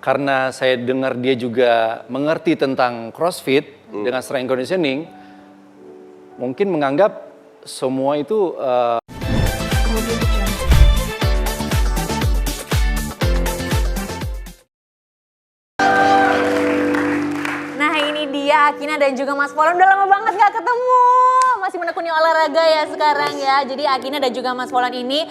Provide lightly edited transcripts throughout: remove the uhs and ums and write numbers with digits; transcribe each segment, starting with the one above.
karena saya dengar dia juga mengerti tentang CrossFit dengan strength conditioning, mungkin menganggap semua itu Nah ini dia Akina dan juga Mas Polan, udah lama banget gak ketemu. Masih menekuni olahraga ya sekarang ya. Jadi Akina dan juga Mas Polan ini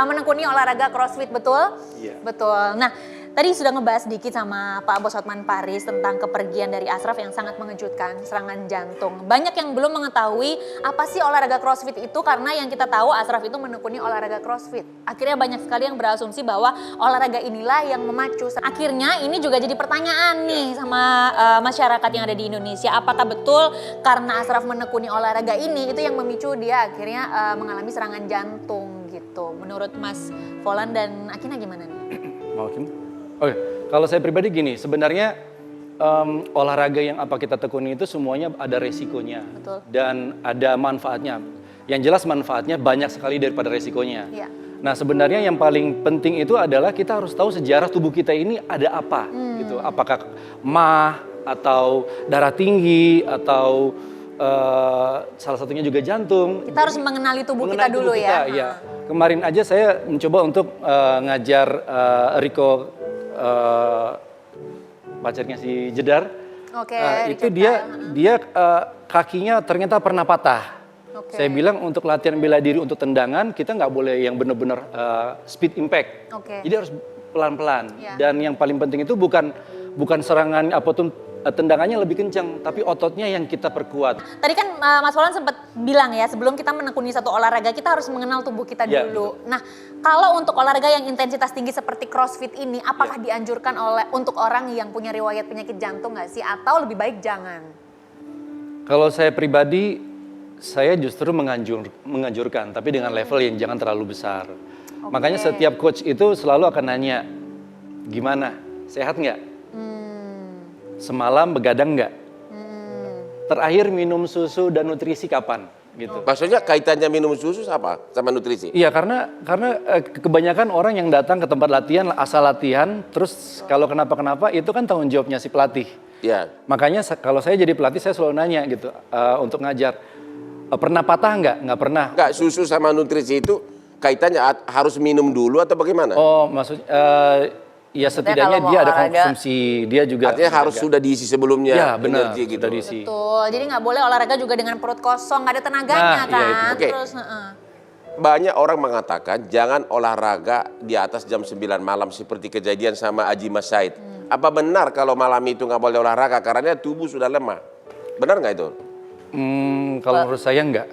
menekuni olahraga CrossFit, betul? Iya. Betul. Nah tadi sudah ngebahas sedikit sama Pak Bos Hotman Paris tentang kepergian dari Ashraf yang sangat mengejutkan, serangan jantung. Banyak yang belum mengetahui apa sih olahraga CrossFit itu, karena yang kita tahu Ashraf itu menekuni olahraga CrossFit. Akhirnya banyak sekali yang berasumsi bahwa olahraga inilah yang memacu. Akhirnya ini juga jadi pertanyaan nih sama masyarakat yang ada di Indonesia. Apakah betul karena Ashraf menekuni olahraga ini itu yang memicu dia akhirnya mengalami serangan jantung gitu. Menurut Mas Polan dan Akina gimana nih? mau Kim? Oke, kalau saya pribadi gini, sebenarnya olahraga yang apa kita tekuni itu semuanya ada resikonya. Betul. Dan ada manfaatnya. Yang jelas manfaatnya banyak sekali daripada resikonya. Iya. Nah sebenarnya yang paling penting itu adalah kita harus tahu sejarah tubuh kita ini ada apa. Gitu. Apakah mah atau darah tinggi atau salah satunya juga jantung. Kita harus mengenali tubuh kita dulu ya. Iya. Kemarin aja saya mencoba untuk ngajar Riko, pacarnya si Jedar. Oke. Itu dia kakinya ternyata pernah patah. Oke. Saya bilang untuk latihan bela diri untuk tendangan kita nggak boleh yang benar-benar speed impact. Oke. Jadi harus pelan-pelan. Ya. Dan yang paling penting itu bukan serangan apapun, tendangannya lebih kencang, tapi ototnya yang kita perkuat. Tadi kan Mas Polan sempat bilang ya, sebelum kita menekuni satu olahraga kita harus mengenal tubuh kita dulu. Nah, kalau untuk olahraga yang intensitas tinggi seperti CrossFit ini, apakah dianjurkan untuk orang yang punya riwayat penyakit jantung nggak sih, atau lebih baik jangan? Kalau saya pribadi, saya justru menganjurkan, tapi dengan level yang jangan terlalu besar. Makanya setiap coach itu selalu akan nanya, gimana, sehat nggak? Semalam begadang nggak? Terakhir minum susu dan nutrisi kapan? Gitu. Maksudnya kaitannya minum susu apa sama nutrisi? Iya, karena kebanyakan orang yang datang ke tempat latihan asal latihan, terus kalau kenapa-kenapa itu kan tanggung jawabnya si pelatih. Ya. Makanya kalau saya jadi pelatih saya selalu nanya gitu untuk ngajar, pernah patah nggak? Nggak pernah. Nggak, susu sama nutrisi itu kaitannya harus minum dulu atau bagaimana? Oh, maksudnya ya setidaknya dia ada konsumsi, dia juga. Artinya harus sudah diisi sebelumnya. Ya benar, energi gitu. sudah diisi. Betul, jadi nggak boleh olahraga juga dengan perut kosong, nggak ada tenaganya Nah, kan. iya itu. Oke. Terus, Banyak orang mengatakan jangan olahraga di atas jam 9 malam seperti kejadian sama Aji Mas Said. Apa benar kalau malam itu nggak boleh olahraga karena tubuh sudah lemah? Benar nggak itu? Kalau menurut saya enggak.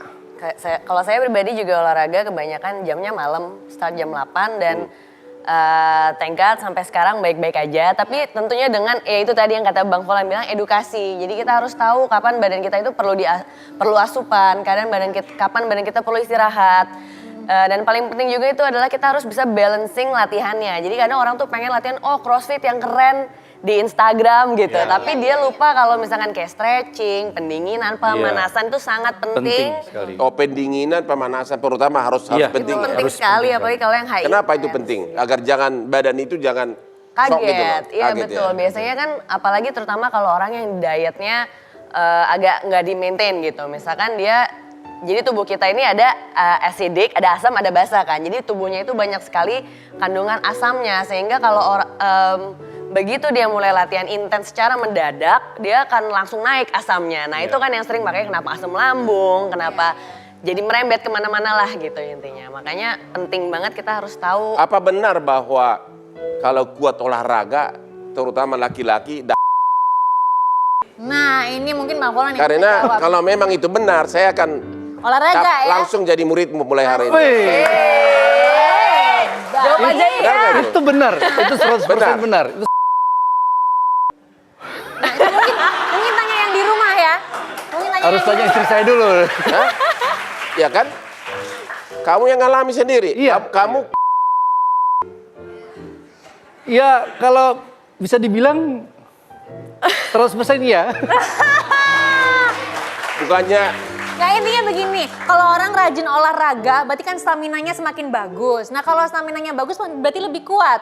Kalau saya pribadi juga olahraga kebanyakan jamnya malam, start jam 8 dan thank God sampai sekarang baik-baik aja. Tapi tentunya dengan ya itu tadi yang kata Bang Polan bilang edukasi. Jadi kita harus tahu kapan badan kita itu perlu asupan, kapan badan kita perlu istirahat. Dan paling penting juga itu adalah kita harus bisa balancing latihannya. Jadi kadang orang tuh pengen latihan CrossFit yang keren di Instagram gitu. Tapi dia lupa kalau misalkan kayak stretching, pendinginan, pemanasan itu sangat penting. Sekali. Oh, pendinginan, pemanasan terutama harus penting. Itu Ya? penting sekali apalagi kalau yang high Kenapa itu intense. penting? Agar badan itu jangan shock gitu loh. Kaget, iya Kaget betul. ya. Biasanya kan apalagi terutama kalau orang yang dietnya agak nggak di-maintain gitu. Misalkan dia, jadi tubuh kita ini ada acidic, ada asam, ada basa kan. Jadi tubuhnya itu banyak sekali kandungan asamnya. Sehingga kalau begitu dia mulai latihan intens secara mendadak, dia akan langsung naik asamnya. Nah itu kan yang sering makanya kenapa asam lambung, kenapa jadi merembet kemana-mana lah gitu intinya. Makanya penting banget kita harus tahu. Apa benar bahwa kalau kuat olahraga, terutama laki-laki, nah ini mungkin Bang Polan yang karena bisa jawab. kalau memang itu benar, saya akan Olahraga ya. langsung jadi muridmu mulai hari ini. Jawab aja Benar ya. nggak itu? Itu benar, itu 100% benar. Itu Mungkin tanya yang di rumah ya. Mungkin tanya harus yang di tanya rumah. istri saya dulu. Hah? Ya kan? Kamu yang ngalami sendiri. Iya. Kamu Ya kalau bisa dibilang 100% iya. bukannya Nah intinya begini, kalau orang rajin olahraga berarti kan staminanya semakin bagus. Nah kalau staminanya bagus berarti lebih kuat.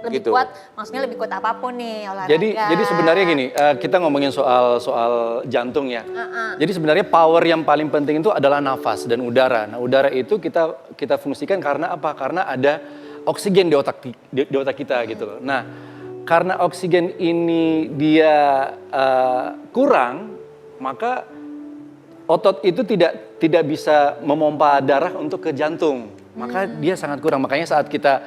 lebih Gitu. kuat, maksudnya lebih kuat apapun nih olahraga. Jadi sebenarnya gini, kita ngomongin soal jantung ya. Jadi sebenarnya power yang paling penting itu adalah nafas dan udara. Nah, udara itu kita fungsikan karena apa? Karena ada oksigen di otak kita gitu loh. Nah, karena oksigen ini dia kurang, maka otot itu tidak bisa memompa darah untuk ke jantung. Maka dia sangat kurang. Makanya saat kita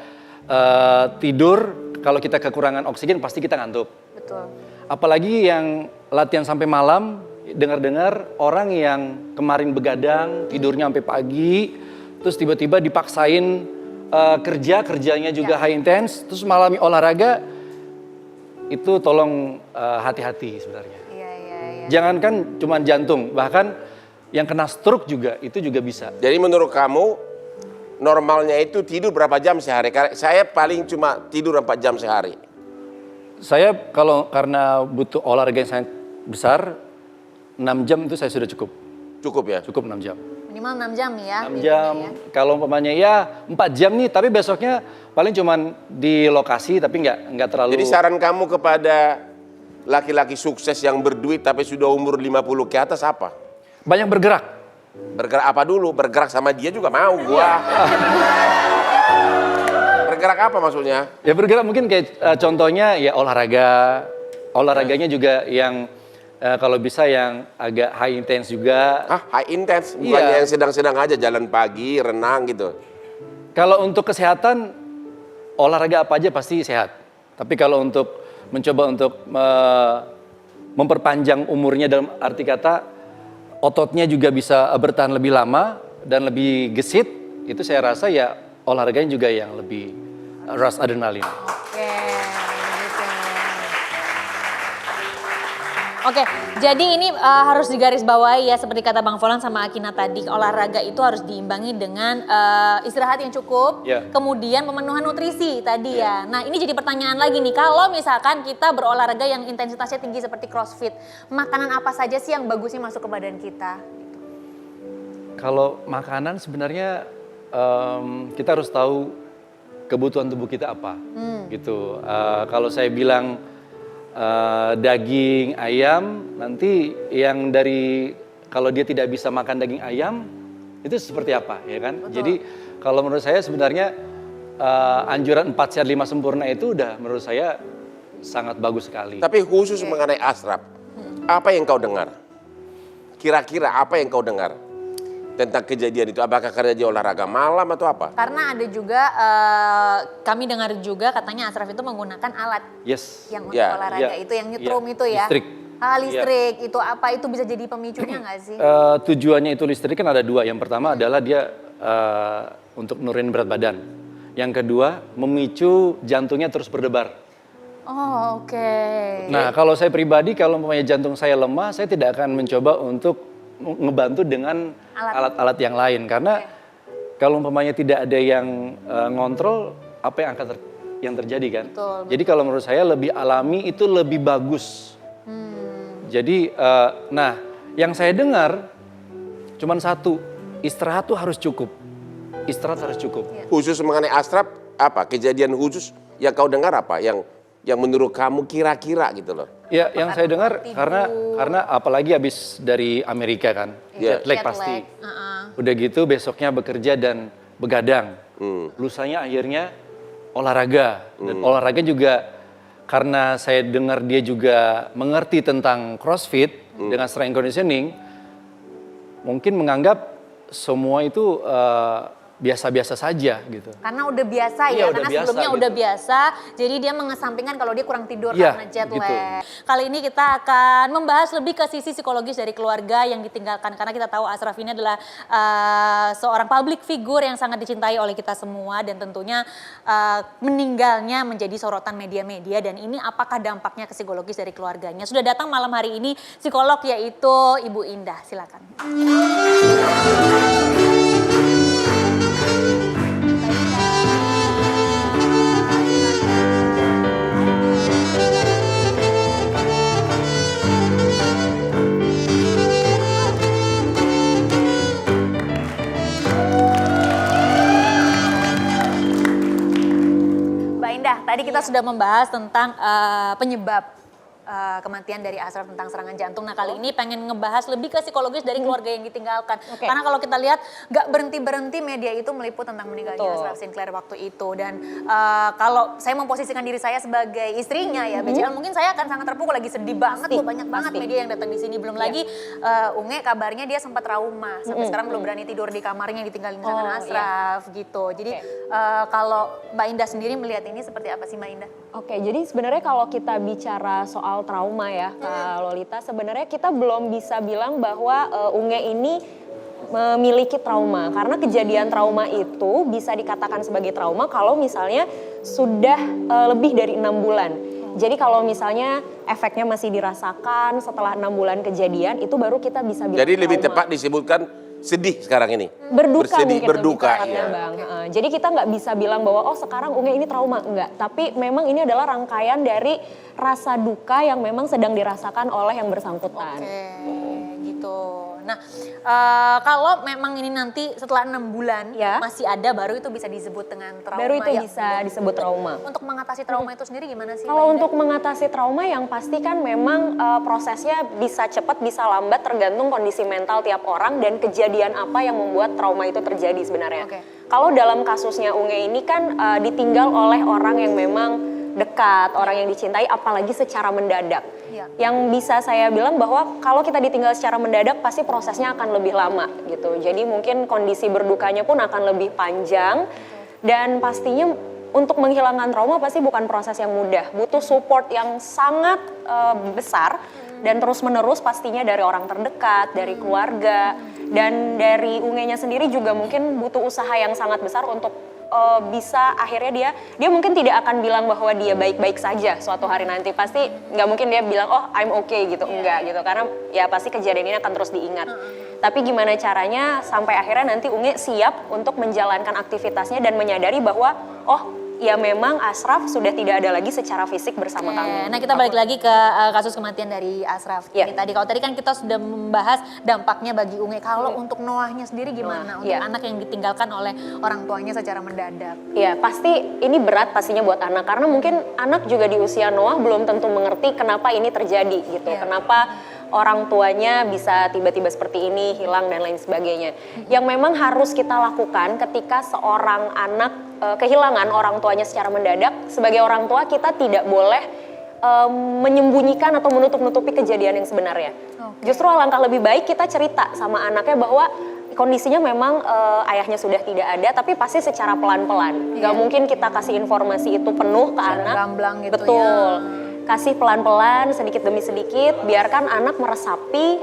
tidur, kalau kita kekurangan oksigen pasti kita ngantuk. Betul. Apalagi yang latihan sampai malam, dengar-dengar orang yang kemarin begadang, tidurnya sampai pagi, terus tiba-tiba dipaksain kerjanya juga high intense, terus malam olahraga, itu tolong hati-hati sebenarnya. Iya. Jangankan cuma jantung, bahkan yang kena stroke juga, itu juga bisa. Jadi menurut kamu normalnya itu tidur berapa jam sehari? Saya paling cuma tidur 4 jam sehari. Saya karena butuh olahraga yang sangat besar, 6 jam itu saya sudah cukup. Cukup ya? Cukup 6 jam. Minimal 6 jam ya. 6 jam, kalau umpamanya ya 4 jam nih, tapi besoknya paling cuman di lokasi, tapi nggak terlalu... Jadi saran kamu kepada laki-laki sukses yang berduit tapi sudah umur 50 ke atas apa? Banyak bergerak. Bergerak apa dulu? Bergerak sama dia juga mau gua. Bergerak apa maksudnya? Ya bergerak mungkin kayak contohnya ya olahraganya juga yang kalau bisa yang agak high intense juga. High intense? Bukannya yang sedang-sedang aja, jalan pagi, renang gitu? Kalau untuk kesehatan, olahraga apa aja pasti sehat. Tapi kalau untuk mencoba untuk memperpanjang umurnya dalam arti kata, ototnya juga bisa bertahan lebih lama dan lebih gesit, itu saya rasa ya olahraganya juga yang lebih rush adrenalin. Oke, gitu. Oke, jadi ini harus digarisbawahi ya seperti kata Bang Volan sama Akina tadi, olahraga itu harus diimbangi dengan istirahat yang cukup, kemudian pemenuhan nutrisi tadi ya. Nah, ini jadi pertanyaan lagi nih, kalau misalkan kita berolahraga yang intensitasnya tinggi seperti CrossFit, makanan apa saja sih yang bagusnya masuk ke badan kita? Kalau makanan sebenarnya kita harus tahu kebutuhan tubuh kita apa, gitu. Kalau saya bilang daging ayam, nanti yang kalau dia tidak bisa makan daging ayam, itu seperti apa, ya kan? Betul. Jadi kalau menurut saya sebenarnya anjuran 4 sehat 5 sempurna itu udah menurut saya sangat bagus sekali. Tapi khusus mengenai Ashraf, apa yang kau dengar? Kira-kira apa yang kau dengar tentang kejadian itu? Apakah karena dia olahraga malam atau apa? Karena ada juga, kami dengar juga katanya Ashraf itu menggunakan alat Yes. yang untuk olahraga itu, yang nyetrum itu ya. Listrik. Listrik, itu apa? Itu bisa jadi pemicunya nggak sih? Tujuannya itu listrik kan ada 2. Yang pertama adalah dia untuk nurunin berat badan. Yang kedua, memicu jantungnya terus berdebar. Oh, oke. Nah, kalau saya pribadi, kalau umpamanya jantung saya lemah, saya tidak akan mencoba untuk ngebantu dengan alat-alat yang lain. Karena kalau umpamanya tidak ada yang ngontrol, apa yang akan terjadi kan? Betul. Jadi kalau menurut saya lebih alami itu lebih bagus. Jadi, nah yang saya dengar cuman satu, istirahat tuh harus cukup. Istirahat harus cukup. Khusus mengenai Ashraf, apa kejadian khusus yang kau dengar apa? Yang menurut kamu kira-kira gitu loh? Ya, yang saya dengar karena apalagi habis dari Amerika kan, jet lag pasti. Udah gitu besoknya bekerja dan begadang. Lusanya akhirnya olahraga. Dan olahraga juga karena saya dengar dia juga mengerti tentang CrossFit dengan strength conditioning, mungkin menganggap semua itu biasa-biasa saja gitu. Karena udah biasa Iya, ya, udah karena biasa sebelumnya gitu. udah biasa, jadi dia mengesampingkan kalau dia kurang tidur Iya, karena jet gitu. lag. Kali ini kita akan membahas lebih ke sisi psikologis dari keluarga yang ditinggalkan, karena kita tahu Ashraf ini adalah seorang public figure yang sangat dicintai oleh kita semua, dan tentunya meninggalnya menjadi sorotan media-media, dan ini apakah dampaknya ke psikologis dari keluarganya. Sudah datang malam hari ini psikolog yaitu Ibu Indah, silakan. Indah, tadi kita sudah membahas tentang penyebab kematian dari Ashraf tentang serangan jantung. Nah kali ini pengen ngebahas lebih ke psikologis dari keluarga yang ditinggalkan. Karena kalau kita lihat gak berhenti-berhenti media itu meliput tentang meninggalnya Ashraf Sinclair waktu itu. Dan kalau saya memposisikan diri saya sebagai istrinya ya BCL, mungkin saya akan sangat terpukul, lagi sedih banget tuh, banyak banget media yang datang di sini. Belum lagi Unge kabarnya dia sempat trauma, sampai sekarang belum berani tidur di kamarnya ditinggalin sama Ashraf gitu. Jadi kalau Mbak Indah sendiri melihat ini seperti apa sih Mbak Indah? Oke, jadi sebenarnya kalau kita bicara soal trauma ya, Kak Lolita, sebenarnya kita belum bisa bilang bahwa Unge ini memiliki trauma. Karena kejadian trauma itu bisa dikatakan sebagai trauma kalau misalnya sudah lebih dari 6 bulan. Jadi kalau misalnya efeknya masih dirasakan setelah 6 bulan kejadian, itu baru kita bisa bilang Jadi lebih trauma. tepat disebutkan sedih sekarang ini. Berduka Bersedih, mungkin berduka, lebih tepatnya, iya. Bang. Jadi kita nggak bisa bilang bahwa oh sekarang Unge ini trauma, enggak. Tapi memang ini adalah rangkaian dari rasa duka yang memang sedang dirasakan oleh yang bersangkutan. Gitu. Nah, kalau memang ini nanti setelah 6 bulan Ya. masih ada, baru itu bisa disebut dengan trauma. Baru itu ya. bisa disebut trauma. Untuk mengatasi trauma itu sendiri gimana sih? Kalau Mbak untuk Indah? mengatasi trauma yang pasti kan memang prosesnya bisa cepat bisa lambat tergantung kondisi mental tiap orang dan kejadian apa yang membuat trauma itu terjadi sebenarnya. Oke. Kalau dalam kasusnya Unge ini kan ditinggal oleh orang yang memang dekat, orang yang dicintai, apalagi secara mendadak. Iya. Yang bisa saya bilang bahwa kalau kita ditinggal secara mendadak pasti prosesnya akan lebih lama gitu. Jadi mungkin kondisi berdukanya pun akan lebih panjang dan pastinya untuk menghilangkan trauma pasti bukan proses yang mudah. Butuh support yang sangat besar dan terus-menerus pastinya dari orang terdekat, dari keluarga dan dari Ungenya sendiri juga mungkin butuh usaha yang sangat besar untuk bisa akhirnya dia mungkin tidak akan bilang bahwa dia baik-baik saja suatu hari nanti, pasti nggak mungkin dia bilang oh I'm okay gitu, enggak gitu, karena ya pasti kejadian ini akan terus diingat. Tapi gimana caranya sampai akhirnya nanti Unge siap untuk menjalankan aktivitasnya dan menyadari bahwa oh ya memang Ashraf sudah tidak ada lagi secara fisik bersama kami. Nah kita balik lagi ke kasus kematian dari Ashraf. Ya. Ini tadi, kalau tadi kan kita sudah membahas dampaknya bagi Unge. Kalau untuk Noahnya sendiri gimana? Untuk Ya. anak yang ditinggalkan oleh orang tuanya secara mendadak. Ya pasti ini berat pastinya buat anak karena mungkin anak juga di usia Noah belum tentu mengerti kenapa ini terjadi gitu. Iya. Kenapa orang tuanya bisa tiba-tiba seperti ini, hilang dan lain sebagainya. Yang memang harus kita lakukan ketika seorang anak kehilangan orang tuanya secara mendadak, sebagai orang tua kita tidak boleh menyembunyikan atau menutup-nutupi kejadian yang sebenarnya. Justru alangkah lebih baik kita cerita sama anaknya bahwa kondisinya memang ayahnya sudah tidak ada, tapi pasti secara pelan-pelan. Gak mungkin kita kasih informasi itu penuh ke anak. Gamblang gitu. Betul. Ya. Kasih pelan-pelan, sedikit demi sedikit, biarkan anak meresapi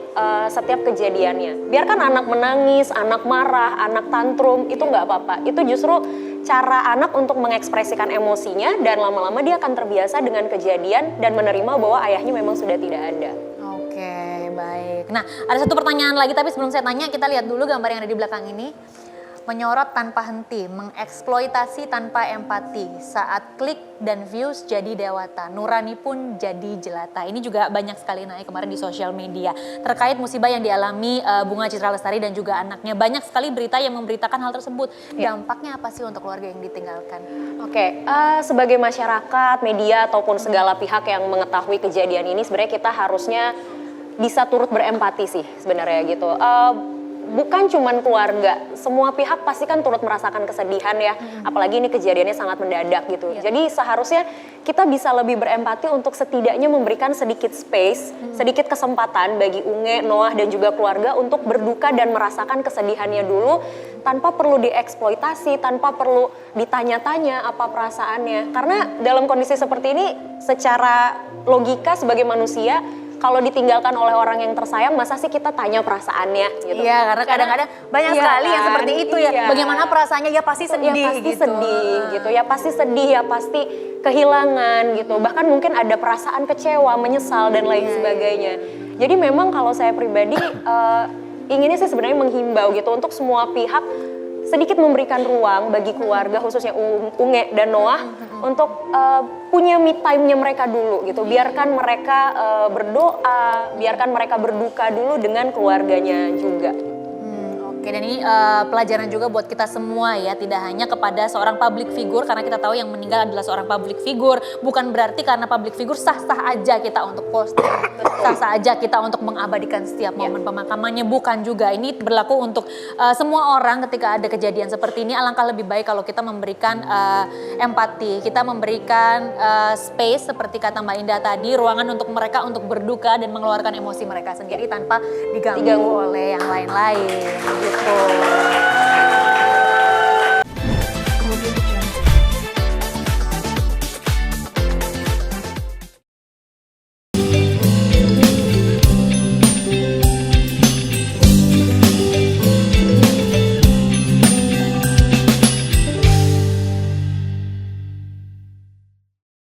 setiap kejadiannya. Biarkan anak menangis, anak marah, anak tantrum, itu nggak apa-apa. Itu justru cara anak untuk mengekspresikan emosinya dan lama-lama dia akan terbiasa dengan kejadian dan menerima bahwa ayahnya memang sudah tidak ada. Oke, baik. Nah, ada satu pertanyaan lagi, tapi sebelum saya tanya, kita lihat dulu gambar yang ada di belakang ini. Menyorot tanpa henti, mengeksploitasi tanpa empati, saat klik dan views jadi dewata, nurani pun jadi jelata. Ini juga banyak sekali naik kemarin di sosial media terkait musibah yang dialami Bunga Citra Lestari dan juga anaknya. Banyak sekali berita yang memberitakan hal tersebut. Dampaknya apa sih untuk keluarga yang ditinggalkan? Oke, sebagai masyarakat, media ataupun segala pihak yang mengetahui kejadian ini, sebenarnya kita harusnya bisa turut berempati sih sebenarnya gitu. Bukan cuman keluarga, semua pihak pasti kan turut merasakan kesedihan ya, apalagi ini kejadiannya sangat mendadak gitu. Jadi seharusnya kita bisa lebih berempati untuk setidaknya memberikan sedikit space, sedikit kesempatan bagi Unge, Noah dan juga keluarga untuk berduka dan merasakan kesedihannya dulu tanpa perlu dieksploitasi, tanpa perlu ditanya-tanya apa perasaannya. Karena dalam kondisi seperti ini secara logika sebagai manusia, kalau ditinggalkan oleh orang yang tersayang, masa sih kita tanya perasaannya gitu. Iya, karena kadang-kadang banyak Iya sekali yang kan? seperti itu ya. Iya. Bagaimana perasaannya, ya pasti sedih Ya pasti gitu. sedih gitu, ya pasti sedih, ya pasti kehilangan gitu. Bahkan mungkin ada perasaan kecewa, menyesal dan lain sebagainya. Jadi memang kalau saya pribadi inginnya sih sebenarnya menghimbau gitu untuk semua pihak sedikit memberikan ruang bagi keluarga khususnya Unge dan Noah untuk punya me time-nya mereka dulu gitu. Biarkan mereka berdoa, biarkan mereka berduka dulu dengan keluarganya juga. Oke, Oke, dan ini pelajaran juga buat kita semua ya, tidak hanya kepada seorang public figure, karena kita tahu yang meninggal adalah seorang public figure. Bukan berarti karena public figure sah-sah aja kita untuk posting, sah-sah aja kita untuk mengabadikan setiap momen pemakamannya, bukan juga. Ini berlaku untuk semua orang ketika ada kejadian seperti ini. Alangkah lebih baik kalau kita memberikan empati, kita memberikan space seperti kata Mbak Indah tadi, ruangan untuk mereka untuk berduka dan mengeluarkan emosi mereka sendiri tanpa diganggu oleh yang lain-lain gitu.